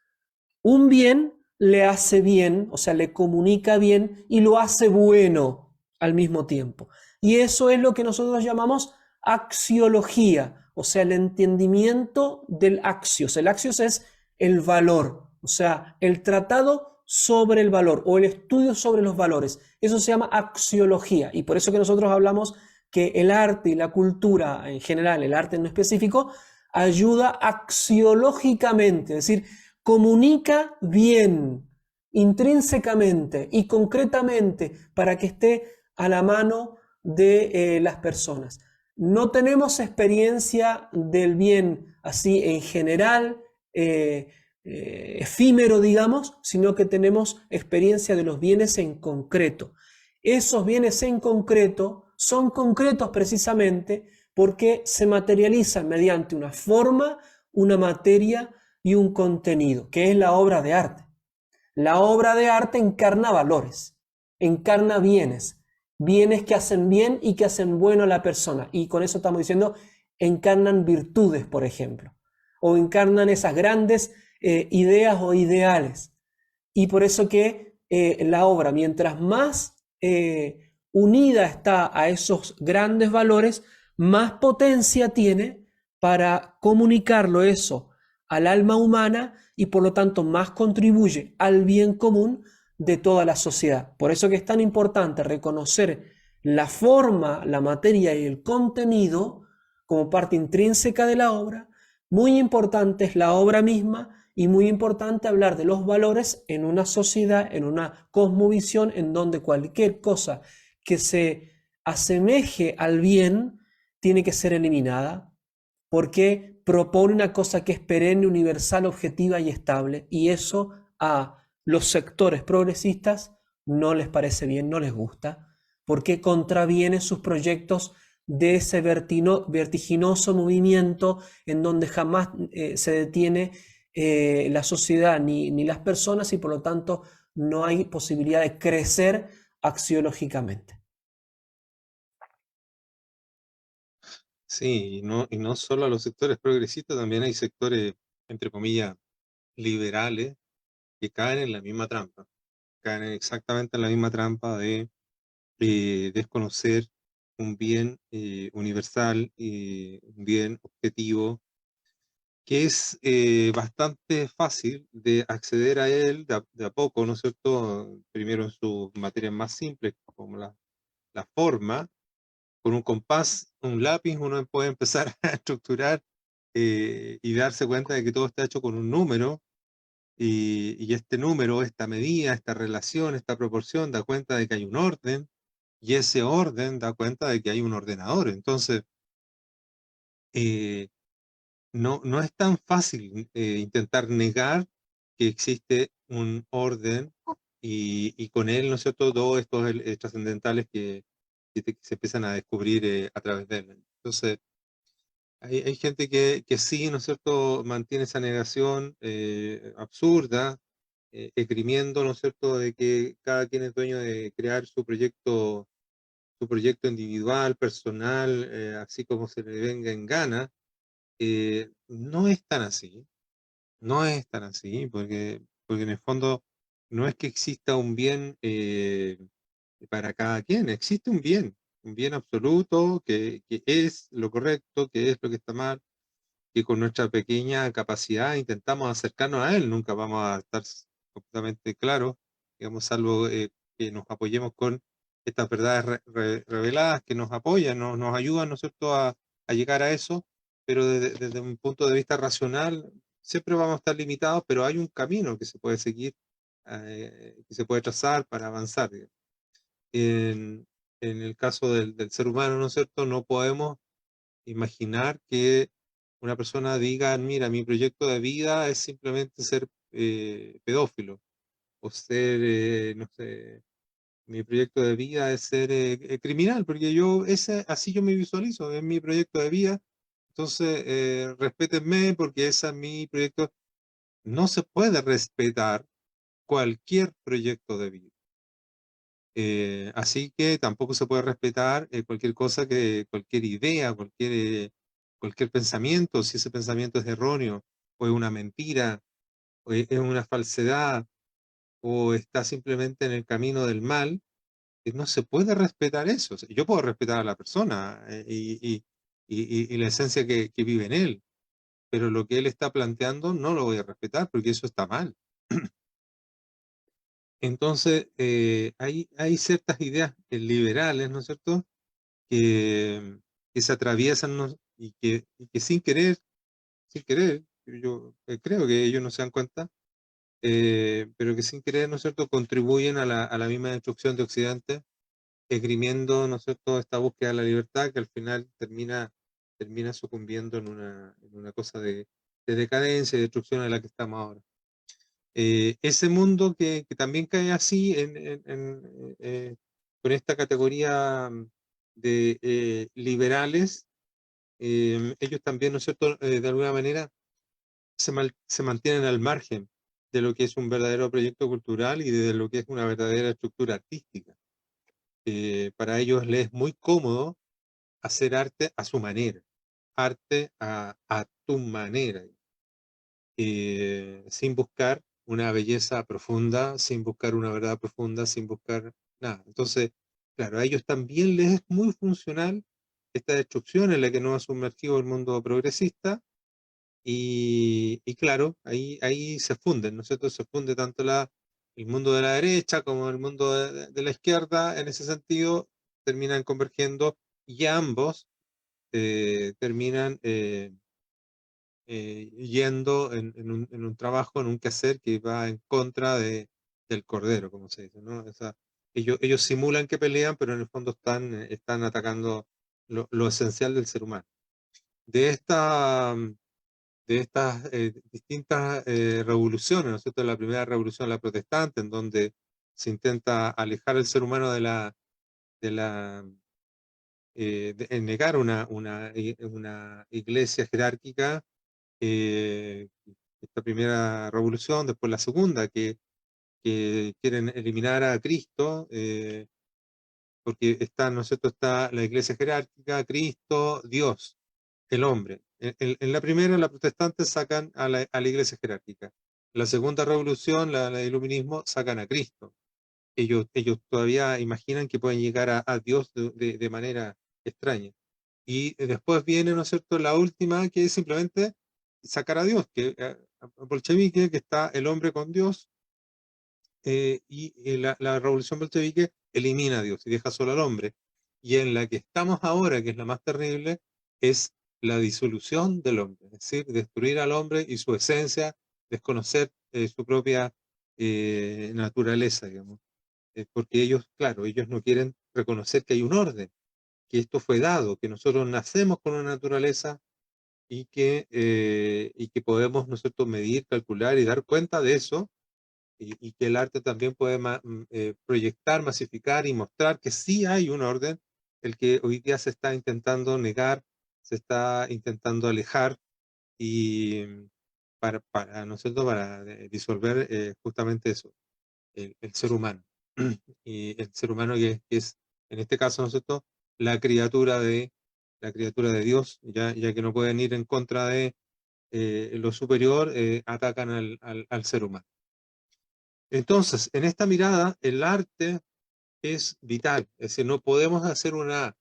un bien, le hace bien, o sea, le comunica bien y lo hace bueno al mismo tiempo. Y eso es lo que nosotros llamamos axiología, o sea, el entendimiento del axios. El axios es el valor, o sea, el tratado sobre el valor o el estudio sobre los valores. Eso se llama axiología y por eso que nosotros hablamos que el arte y la cultura en general, el arte en específico, ayuda axiológicamente, es decir, comunica bien, intrínsecamente y concretamente para que esté a la mano de las personas. No tenemos experiencia del bien así en general, efímero, digamos, sino que tenemos experiencia de los bienes en concreto. Esos bienes en concreto son concretos precisamente porque se materializan mediante una forma, una materia y un contenido, que es la obra de arte. La obra de arte encarna valores, encarna bienes que hacen bien y que hacen bueno a la persona. Y con eso estamos diciendo, encarnan virtudes, por ejemplo, o encarnan esas grandes ideas o ideales. Y por eso que la obra, mientras más unida está a esos grandes valores, más potencia tiene para comunicarlo eso al alma humana y por lo tanto más contribuye al bien común de toda la sociedad. Por eso que es tan importante reconocer la forma, la materia y el contenido como parte intrínseca de la obra. Muy importante es la obra misma y muy importante hablar de los valores en una sociedad, en una cosmovisión en donde cualquier cosa que se asemeje al bien tiene que ser eliminada porque propone una cosa que es perenne, universal, objetiva y estable, y eso a los sectores progresistas no les parece bien, no les gusta, porque contraviene sus proyectos de ese vertiginoso movimiento en donde jamás se detiene la sociedad ni las personas y por lo tanto no hay posibilidad de crecer axiológicamente. Sí, y no solo a los sectores progresistas, también hay sectores, entre comillas, liberales, que caen en la misma trampa, caen exactamente en la misma trampa de desconocer un bien universal y un bien objetivo que es bastante fácil de acceder a él de a poco, ¿no es cierto? Primero en sus materias más simples, como la forma, con un compás, un lápiz, uno puede empezar a estructurar y darse cuenta de que todo está hecho con un número, y este número, esta medida, esta relación, esta proporción da cuenta de que hay un orden, y ese orden da cuenta de que hay un ordenador. Entonces, eh, no es tan fácil intentar negar que existe un orden y con él, ¿no es cierto?, todos estos trascendentales que se empiezan a descubrir a través de él. Entonces, hay gente que sí, ¿no es cierto?, mantiene esa negación absurda, esgrimiendo, ¿no es cierto?, de que cada quien es dueño de crear su proyecto individual, personal, así como se le venga en gana. No es tan así, no es tan así, porque en el fondo no es que exista un bien para cada quien, existe un bien absoluto que es lo correcto, que es lo que está mal, que con nuestra pequeña capacidad intentamos acercarnos a él, nunca vamos a estar completamente claros, digamos, salvo que nos apoyemos con estas verdades reveladas que nos apoyan, nos ayudan, ¿no es cierto?, a llegar a eso, pero desde un punto de vista racional siempre vamos a estar limitados, pero hay un camino que se puede seguir, que se puede trazar para avanzar, digamos. En, en el caso del ser humano, ¿no es cierto?, no podemos imaginar que una persona diga, mira, mi proyecto de vida es simplemente ser pedófilo o ser, no sé, mi proyecto de vida es ser criminal, porque así yo me visualizo, es mi proyecto de vida, entonces respétenme porque ese es mi proyecto. No se puede respetar cualquier proyecto de vida. Así que tampoco se puede respetar cualquier cosa, cualquier idea, cualquier pensamiento, si ese pensamiento es erróneo, o es una mentira, o es una falsedad, o está simplemente en el camino del mal, no se puede respetar eso. O sea, yo puedo respetar a la persona y la esencia que vive en él, pero lo que él está planteando no lo voy a respetar porque eso está mal. Entonces, hay ciertas ideas liberales, ¿no es cierto?, que, que se atraviesan, ¿no?, y que sin querer, yo creo que ellos no se dan cuenta, pero que sin querer, ¿no es cierto?, contribuyen a la misma destrucción de Occidente, esgrimiendo, ¿no es cierto?, esta búsqueda de la libertad que al final termina sucumbiendo en una cosa de decadencia y destrucción en la que estamos ahora. Ese mundo que también cae así con esta categoría de liberales, ellos también, ¿no es cierto?, de alguna manera se mantienen al margen de lo que es un verdadero proyecto cultural y de lo que es una verdadera estructura artística. Para ellos les es muy cómodo hacer arte a su manera, arte a tu manera, sin buscar una belleza profunda, sin buscar una verdad profunda, sin buscar nada. Entonces, claro, a ellos también les es muy funcional esta destrucción en la que nos ha sumergido el mundo progresista y claro, ahí se funden, ¿no es cierto? Se funde tanto el mundo de la derecha como el mundo de la izquierda, en ese sentido terminan convergiendo y ambos terminan yendo en un trabajo, en un quehacer que va en contra del cordero, como se dice, ¿no? O sea, ellos simulan que pelean, pero en el fondo están atacando lo esencial del ser humano. de esta, de estas distintas revoluciones, ¿no es cierto? La primera revolución, la protestante, en donde se intenta alejar al ser humano de la de negar una iglesia jerárquica, eh, esta primera revolución, después la segunda, que quieren eliminar a Cristo, porque está, ¿no es cierto?, está la iglesia jerárquica, Cristo, Dios, el hombre. En la primera, la protestante, sacan a la iglesia jerárquica. La segunda revolución, la del iluminismo, sacan a Cristo. Ellos todavía imaginan que pueden llegar a Dios de manera extraña. Y después viene, ¿no es cierto?, la última, que es simplemente sacar a Dios, que bolchevique, que está el hombre con Dios, y la revolución bolchevique elimina a Dios y deja solo al hombre. Y en la que estamos ahora, que es la más terrible, es la disolución del hombre, es decir, destruir al hombre y su esencia, desconocer su propia naturaleza, digamos. Porque ellos, claro, ellos no quieren reconocer que hay un orden, que esto fue dado, que nosotros nacemos con una naturaleza y que podemos nosotros medir, calcular y dar cuenta de eso, y que el arte también puede proyectar, masificar y mostrar que sí hay un orden, el que hoy día se está intentando negar, se está intentando alejar, y para nosotros, para disolver justamente eso, el ser humano. Y el ser humano que es, en este caso, ¿no es cierto?, la criatura de Dios, ya que no pueden ir en contra de lo superior, atacan al ser humano. Entonces, en esta mirada, el arte es vital, es decir, no podemos hacer una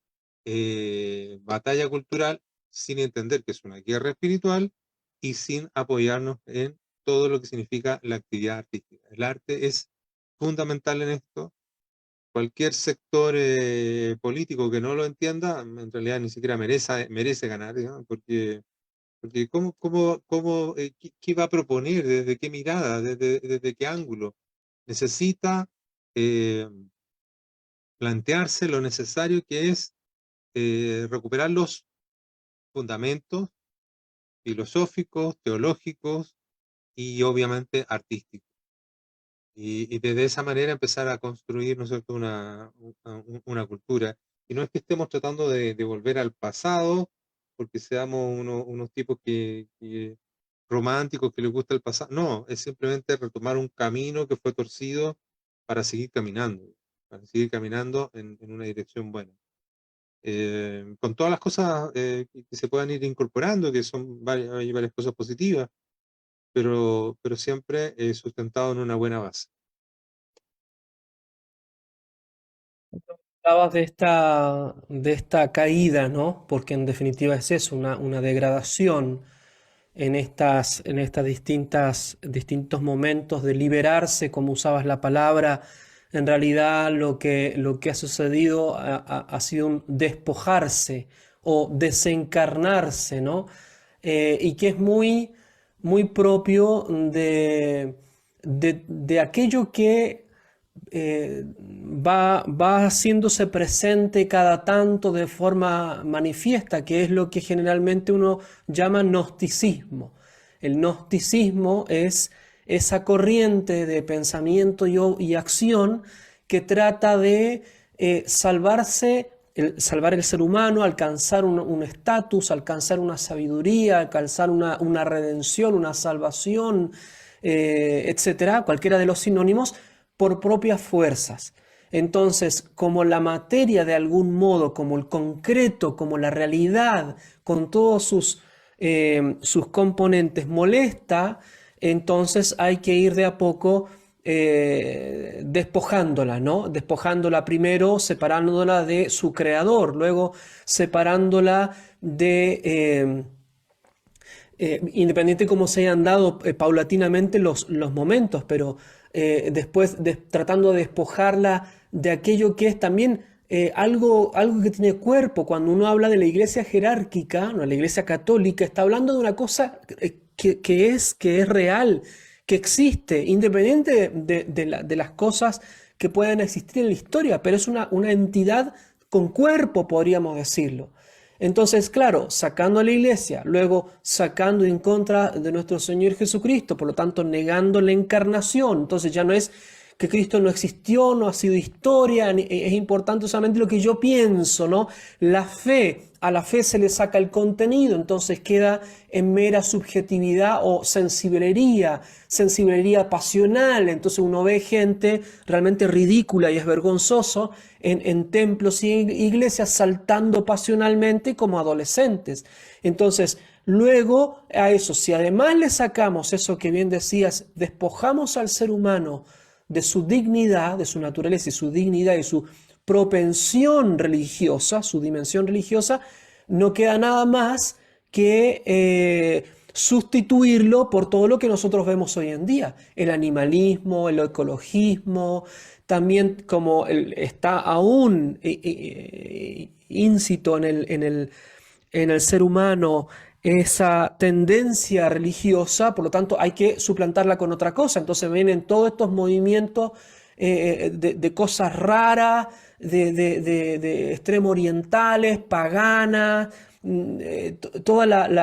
batalla cultural sin entender que es una guerra espiritual y sin apoyarnos en todo lo que significa la actividad artística. El arte es fundamental en esto. Cualquier sector político que no lo entienda, en realidad ni siquiera merece ganar, ¿no? Porque ¿qué va a proponer? ¿Desde qué mirada? ¿Desde qué ángulo? Necesita eh, plantearse lo necesario que es recuperar los fundamentos filosóficos, teológicos y obviamente artísticos. Y desde esa manera empezar a construir, ¿no es cierto?, una cultura. Y no es que estemos tratando de volver al pasado, porque seamos unos tipos que románticos, que les gusta el pasado. No, es simplemente retomar un camino que fue torcido para seguir caminando en una dirección buena. Con todas las cosas que se puedan ir incorporando, que son hay varias cosas positivas, pero siempre sustentado en una buena base. Hablabas de esta caída, ¿no? Porque en definitiva es eso, una degradación en estas distintos momentos de liberarse, como usabas la palabra. En realidad lo que ha sucedido ha sido un despojarse o desencarnarse, ¿no? Y que es muy propio de aquello que va haciéndose presente cada tanto de forma manifiesta, que es lo que generalmente uno llama gnosticismo. El gnosticismo es esa corriente de pensamiento y acción que trata de salvar el ser humano, alcanzar un estatus, alcanzar una sabiduría, alcanzar una redención, una salvación, etcétera, cualquiera de los sinónimos, por propias fuerzas. Entonces, como la materia de algún modo, como el concreto, como la realidad, con todos sus componentes molesta, entonces hay que ir de a poco despojándola, ¿no? Despojándola primero, separándola de su creador, luego separándola independiente de cómo se hayan dado paulatinamente los momentos, pero después tratando de despojarla de aquello que es también algo que tiene cuerpo. Cuando uno habla de la iglesia jerárquica, no, la iglesia católica, está hablando de una cosa que es real, que existe, independiente de las cosas que puedan existir en la historia, pero es una entidad con cuerpo, podríamos decirlo. Entonces, claro, sacando a la iglesia, luego sacando en contra de nuestro Señor Jesucristo, por lo tanto negando la encarnación, entonces ya no es que Cristo no existió, no ha sido historia, es importante solamente lo que yo pienso, ¿no? La fe, a la fe se le saca el contenido, entonces queda en mera subjetividad o sensiblería pasional, entonces uno ve gente realmente ridícula y es vergonzoso en templos y iglesias saltando pasionalmente como adolescentes. Entonces, luego a eso, si además le sacamos eso que bien decías, despojamos al ser humano de su dignidad, de su naturaleza y su dignidad y su propensión religiosa, su dimensión religiosa, no queda nada más que sustituirlo por todo lo que nosotros vemos hoy en día, el animalismo, el ecologismo, también como está aún íncito en el ser humano esa tendencia religiosa, por lo tanto hay que suplantarla con otra cosa. Entonces vienen todos estos movimientos de cosas raras, de extremo orientales, paganas, toda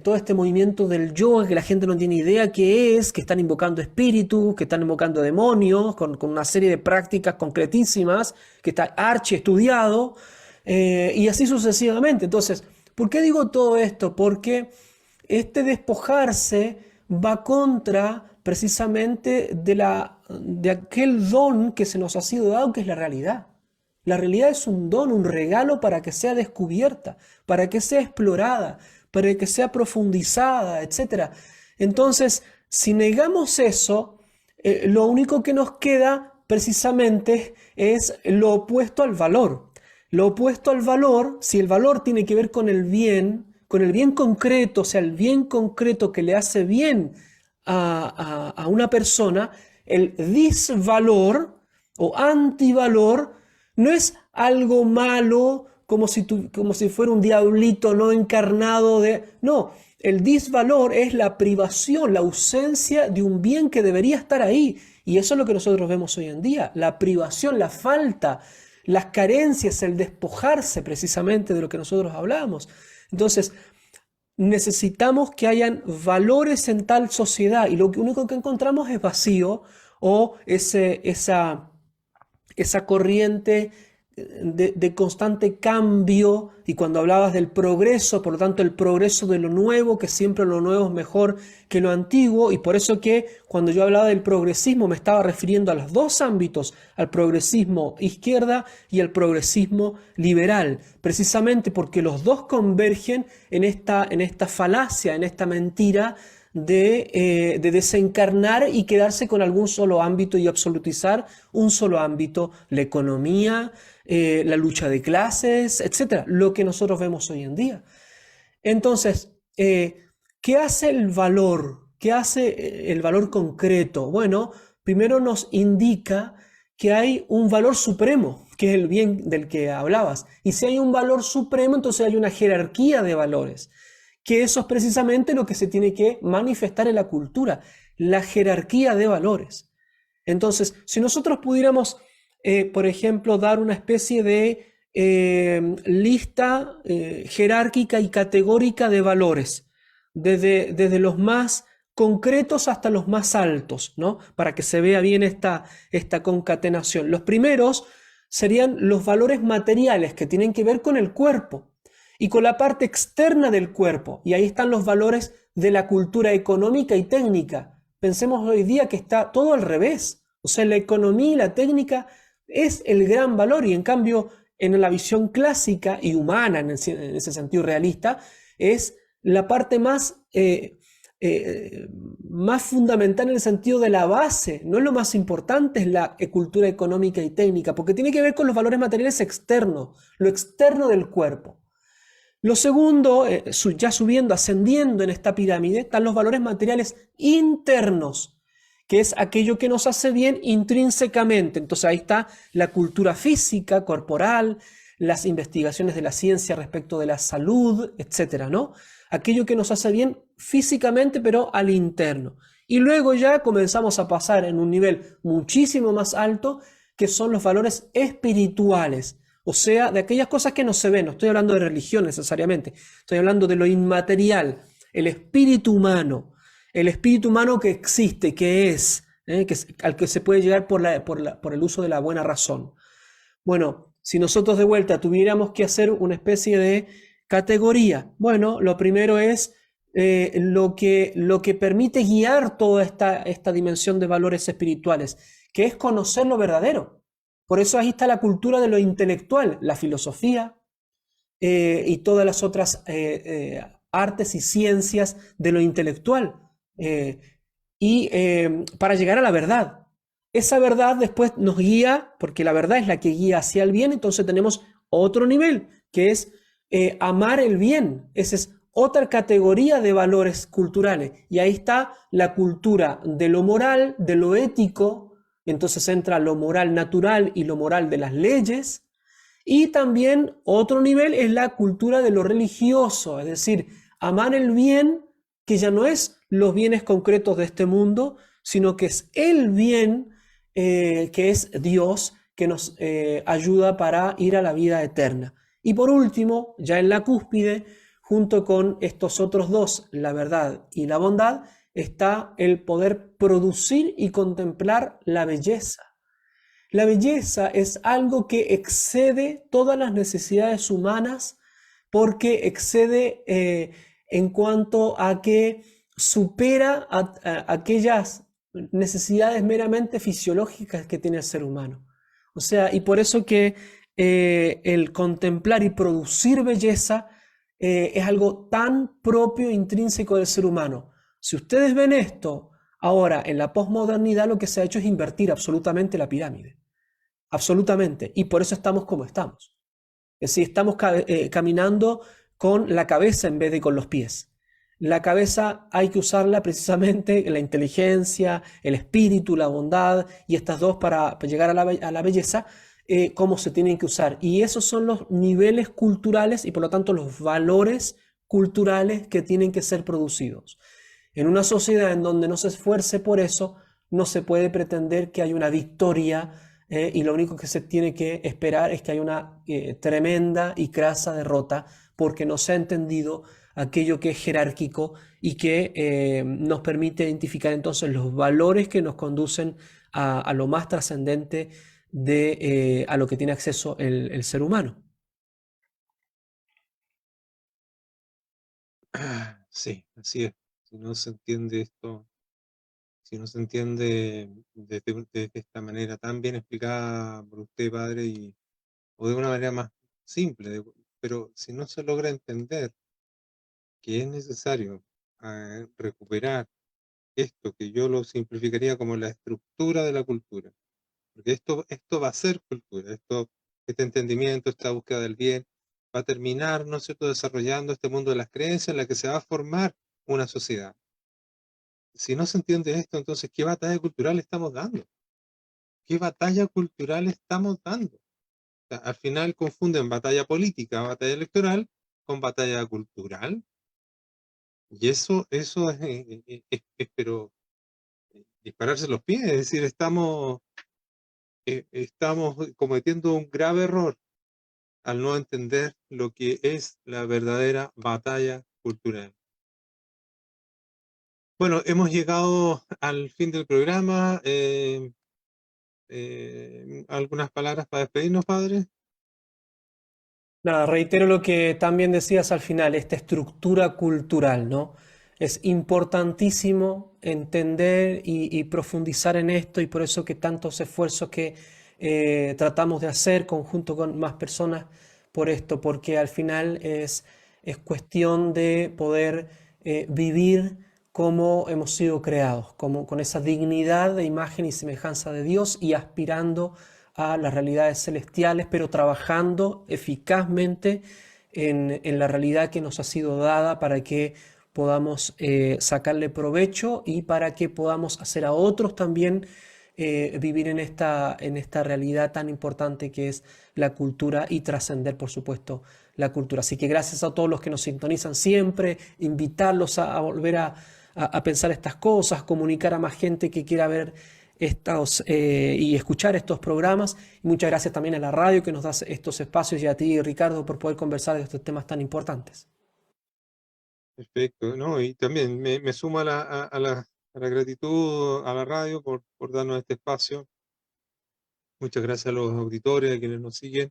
todo este movimiento del yoga que la gente no tiene idea qué es, que están invocando espíritus, que están invocando demonios, con una serie de prácticas concretísimas que está archi estudiado. Y así sucesivamente. Entonces, ¿por qué digo todo esto? Porque este despojarse va contra precisamente de aquel don que se nos ha sido dado, que es la realidad. La realidad es un don, un regalo para que sea descubierta, para que sea explorada, para que sea profundizada, etc. Entonces, si negamos eso, lo único que nos queda precisamente es lo opuesto al valor. Lo opuesto al valor, si el valor tiene que ver con el bien concreto, o sea, el bien concreto que le hace bien a una persona, el disvalor o antivalor no es algo malo como si fuera un diablito no encarnado de... No, el disvalor es la privación, la ausencia de un bien que debería estar ahí. Y eso es lo que nosotros vemos hoy en día, la privación, la falta, las carencias, el despojarse precisamente de lo que nosotros hablamos. Entonces, necesitamos que hayan valores en tal sociedad y lo único que encontramos es vacío o esa corriente de constante cambio, y cuando hablabas del progreso, por lo tanto el progreso de lo nuevo, que siempre lo nuevo es mejor que lo antiguo, y por eso que cuando yo hablaba del progresismo me estaba refiriendo a los dos ámbitos, al progresismo izquierda y al progresismo liberal, precisamente porque los dos convergen en esta falacia, en esta mentira de desencarnar y quedarse con algún solo ámbito y absolutizar un solo ámbito, la economía, la lucha de clases, etcétera, lo que nosotros vemos hoy en día. Entonces, ¿qué hace el valor? ¿Qué hace el valor concreto? Bueno, primero nos indica que hay un valor supremo, que es el bien del que hablabas. Y si hay un valor supremo, entonces hay una jerarquía de valores, que eso es precisamente lo que se tiene que manifestar en la cultura, la jerarquía de valores. Entonces, si nosotros pudiéramos, por ejemplo, dar una especie de lista jerárquica y categórica de valores, desde los más concretos hasta los más altos, ¿no? Para que se vea bien esta concatenación. Los primeros serían los valores materiales que tienen que ver con el cuerpo y con la parte externa del cuerpo. Y ahí están los valores de la cultura económica y técnica. Pensemos hoy día que está todo al revés. O sea, la economía y la técnica es el gran valor, y en cambio, en la visión clásica y humana, en ese sentido realista, es la parte más fundamental en el sentido de la base. No es lo más importante, es la cultura económica y técnica, porque tiene que ver con los valores materiales externos, lo externo del cuerpo. Lo segundo, ya subiendo, ascendiendo en esta pirámide, están los valores materiales internos, que es aquello que nos hace bien intrínsecamente. Entonces ahí está la cultura física, corporal, las investigaciones de la ciencia respecto de la salud, etcétera, ¿no? Aquello que nos hace bien físicamente, pero al interno. Y luego ya comenzamos a pasar en un nivel muchísimo más alto, que son los valores espirituales. O sea, de aquellas cosas que no se ven. No estoy hablando de religión necesariamente. Estoy hablando de lo inmaterial, el espíritu humano. El espíritu humano que existe, al que se puede llegar por el uso de la buena razón. Bueno, si nosotros de vuelta tuviéramos que hacer una especie de categoría, bueno, lo primero es lo que permite guiar toda esta dimensión de valores espirituales, que es conocer lo verdadero. Por eso ahí está la cultura de lo intelectual, la filosofía y todas las otras artes y ciencias de lo intelectual. Para llegar a la verdad. Esa verdad después nos guía, porque la verdad es la que guía hacia el bien, entonces tenemos otro nivel, que es amar el bien. Esa es otra categoría de valores culturales. Y ahí está la cultura de lo moral, de lo ético, entonces entra lo moral natural y lo moral de las leyes. Y también otro nivel es la cultura de lo religioso, es decir, amar el bien, que ya no es los bienes concretos de este mundo, sino que es el bien que es Dios, que nos ayuda para ir a la vida eterna. Y por último, ya en la cúspide, junto con estos otros dos, la verdad y la bondad, está el poder producir y contemplar la belleza. La belleza es algo que excede todas las necesidades humanas porque excede en cuanto a que supera aquellas necesidades meramente fisiológicas que tiene el ser humano. O sea, y por eso que el contemplar y producir belleza es algo tan propio e intrínseco del ser humano. Si ustedes ven esto, ahora en la posmodernidad lo que se ha hecho es invertir absolutamente la pirámide. Absolutamente. Y por eso estamos como estamos. Es decir, estamos caminando con la cabeza en vez de con los pies. La cabeza hay que usarla precisamente, la inteligencia, el espíritu, la bondad y estas dos para llegar a la belleza, cómo se tienen que usar. Y esos son los niveles culturales y por lo tanto los valores culturales que tienen que ser producidos. En una sociedad en donde no se esfuerce por eso, no se puede pretender que haya una victoria y lo único que se tiene que esperar es que haya una tremenda y crasa derrota porque no se ha entendido aquello que es jerárquico y que nos permite identificar entonces los valores que nos conducen a lo más trascendente a lo que tiene acceso el ser humano. Sí, así es. Si no se entiende esto, si no se entiende desde esta manera tan bien explicada por usted, padre, o de una manera más simple, pero si no se logra entender que es necesario recuperar esto, que yo lo simplificaría como la estructura de la cultura, porque esto va a ser cultura, este entendimiento, esta búsqueda del bien, va a terminar, ¿no es cierto?, desarrollando este mundo de las creencias en la que se va a formar una sociedad. Si no se entiende esto, entonces, ¿qué batalla cultural estamos dando? ¿Qué batalla cultural estamos dando? O sea, al final confunden batalla política, batalla electoral, con batalla cultural. Y eso pero dispararse los pies, es decir, estamos cometiendo un grave error al no entender lo que es la verdadera batalla cultural. Bueno, hemos llegado al fin del programa. ¿Algunas palabras para despedirnos, padre? Nada, reitero lo que también decías al final, esta estructura cultural, ¿no? Es importantísimo entender y profundizar en esto y por eso que tantos esfuerzos que tratamos de hacer conjunto con más personas por esto, porque al final es cuestión de poder vivir como hemos sido creados, como, con esa dignidad de imagen y semejanza de Dios y aspirando a las realidades celestiales, pero trabajando eficazmente en la realidad que nos ha sido dada para que podamos sacarle provecho y para que podamos hacer a otros también vivir en esta realidad tan importante que es la cultura y trascender, por supuesto, la cultura. Así que gracias a todos los que nos sintonizan siempre, invitarlos a volver a pensar estas cosas, comunicar a más gente que quiera ver y escuchar estos programas. Y muchas gracias también a la radio que nos da estos espacios y a ti, Ricardo, por poder conversar de estos temas tan importantes. Perfecto, ¿no? Y también me sumo a la gratitud a la radio por darnos este espacio. Muchas gracias a los auditores, a quienes nos siguen.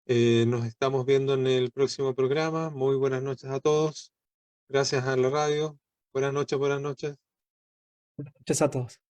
Nos estamos viendo en el próximo programa. Muy buenas noches a todos. Gracias a la radio. Buenas noches, buenas noches. Gracias a todos.